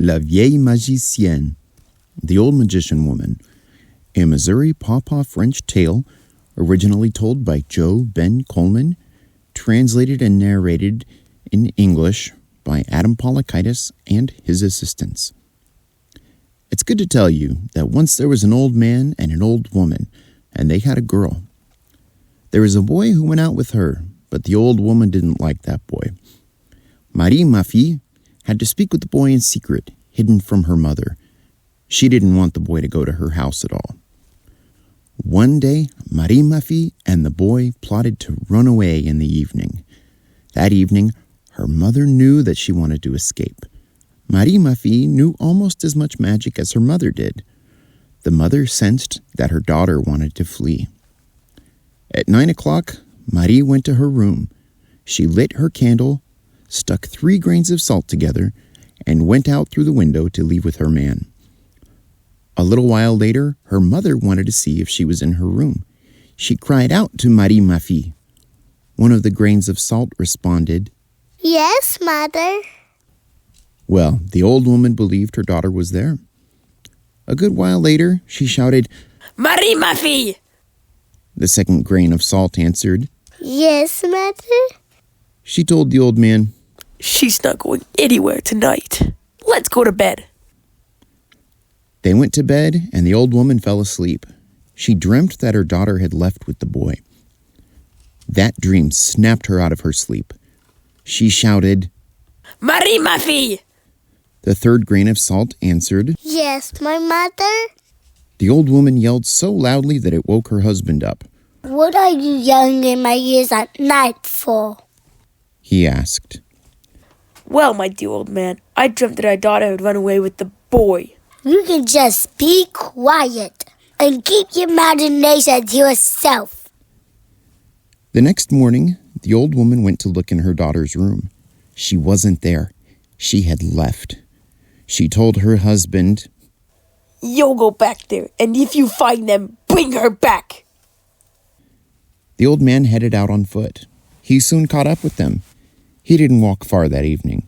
La Vieille Magicienne, The Old Magician Woman, a Missouri Pawpaw French tale originally told by Joe Ben Coleman, translated and narrated in English by Adam Polakaitis and his assistants. It's good to tell you that once there was an old man and an old woman, and they had a girl. There was a boy who went out with her, but the old woman didn't like that boy. Marie, ma fille, had to speak with the boy in secret, hidden from her mother. She didn't want the boy to go to her house at all. One day, Marie, ma fille, and the boy plotted to run away in the evening. That evening, her mother knew that she wanted to escape. Marie, ma fille, knew almost as much magic as her mother did. The mother sensed that her daughter wanted to flee. At 9 o'clock, Marie went to her room. She lit her candle, stuck 3 grains of salt together, and went out through the window to leave with her man. A little while later, her mother wanted to see if she was in her room. She cried out to Marie, ma fille. One of the grains of salt responded, "Yes, Mother." Well, the old woman believed her daughter was there. A good while later, she shouted, "Marie, ma fille!" The second grain of salt answered, "Yes, Mother." She told the old man, "She's not going anywhere tonight. Let's go to bed." They went to bed, and the old woman fell asleep. She dreamt that her daughter had left with the boy. That dream snapped her out of her sleep. She shouted, "Marie, ma fille!" The third grain of salt answered, "Yes, my mother." The old woman yelled so loudly that it woke her husband up. "What are you yelling in my ears at night for?" He asked. "Well, my dear old man, I dreamt that our daughter had run away with the boy." You can just be quiet and keep your imagination to yourself. The next morning, the old woman went to look in her daughter's room. She wasn't there. She had left. She told her husband, "You'll go back there, and if you find them, bring her back." The old man headed out on foot. He soon caught up with them. He didn't walk far that evening.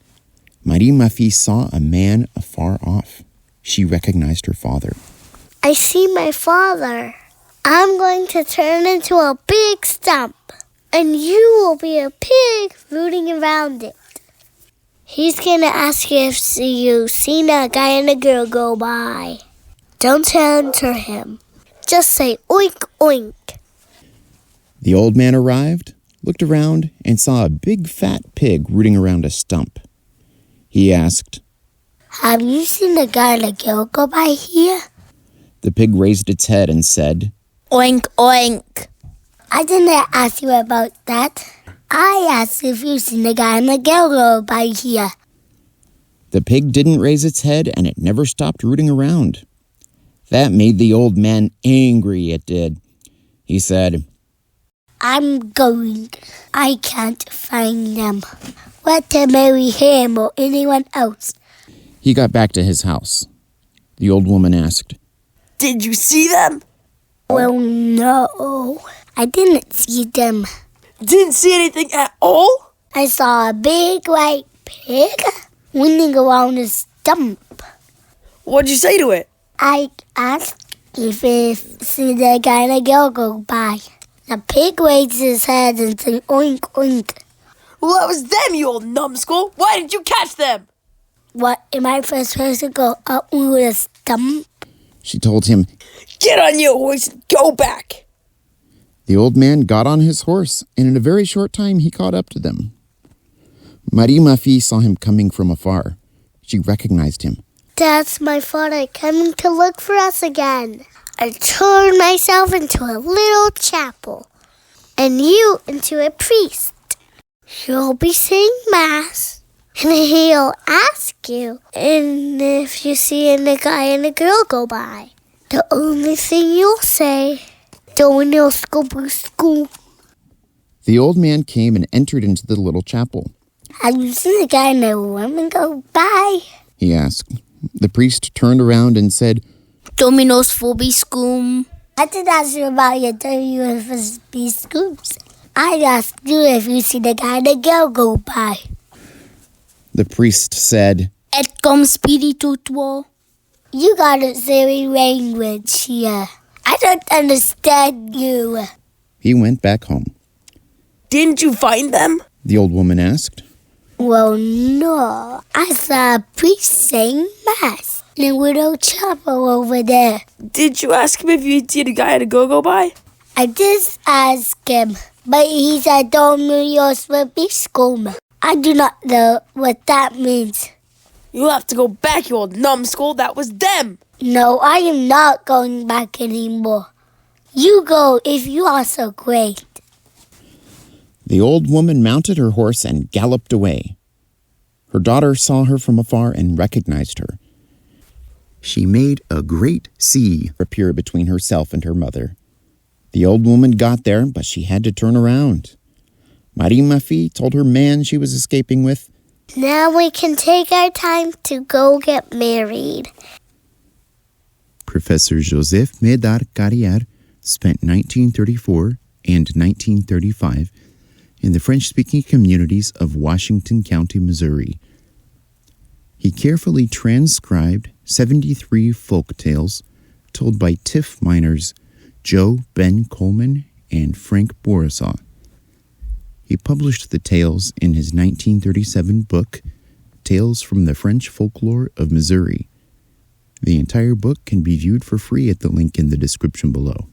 Marie, ma fille, saw a man afar off. She recognized her father. "I see my father. I'm going to turn into a big stump, and you will be a pig rooting around it. He's going to ask you if you've seen a guy and a girl go by. Don't answer him. Just say oink, oink." The old man arrived, looked around, and saw a big fat pig rooting around a stump. He asked, "Have you seen a guy and a girl go by here?" The pig raised its head and said, "Oink, oink." "I didn't ask you about that. I asked if you've seen a guy and a girl go by here." The pig didn't raise its head, and it never stopped rooting around. That made the old man angry, it did. He said, "I'm going. I can't find them. What to marry him or anyone else?" He got back to his house. The old woman asked, "Did you see them?" "Well, no. I didn't see them. Didn't see anything at all? I saw a big white pig running around a stump. What'd you say to it?" I asked if it seen a guy and a girl go by. The pig raised his head and said oink, oink." "Well, that was them, you old numbskull. Why didn't you catch them?" "What, am I first person to go up with a stump?" She told him. "Get on your horse and go back." The old man got on his horse, and in a very short time he caught up to them. Marie, ma fille, saw him coming from afar. She recognized him. "That's my father coming to look for us again. I turned myself into a little chapel, and you into a priest. You'll be saying Mass, and he'll ask you and if you see a guy and a girl go by. The only thing you'll say, don't know school." The old man came and entered into the little chapel. "Have you seen a guy and a woman go by?" He asked. The priest turned around and said, "Dominos vobiscum." "I didn't ask you about your Dominos vobiscums. I asked you if you see the guy and the girl go by." The priest said, "Et Comme spiritual. You got a silly language here. I don't understand you. He went back home. Didn't you find them? The old woman asked. Well, no. I saw a priest saying mass in a little chapel over there. Did you ask him if you'd seen a guy at a go-go by? I did ask him, but he said don't use the school. I do not know what that means. You'll have to go back, you old numbskull. That was them. No, I am not going back anymore. You go if you are so great. The old woman mounted her horse and galloped away. Her daughter saw her from afar and recognized her. She made a great sea appear between herself and her mother. The old woman got there, but she had to turn around. Marie-Ma-Fie told her man she was escaping with, Now we can take our time to go get married. Professor Joseph Médard Carrière spent 1934 and 1935 in the French-speaking communities of Washington County, Missouri. He carefully transcribed 73 folk tales told by TIFF miners Joe Ben Coleman and Frank Bourassa. He published the tales in his 1937 book, Tales from the French Folklore of Missouri. The entire book can be viewed for free at the link in the description below.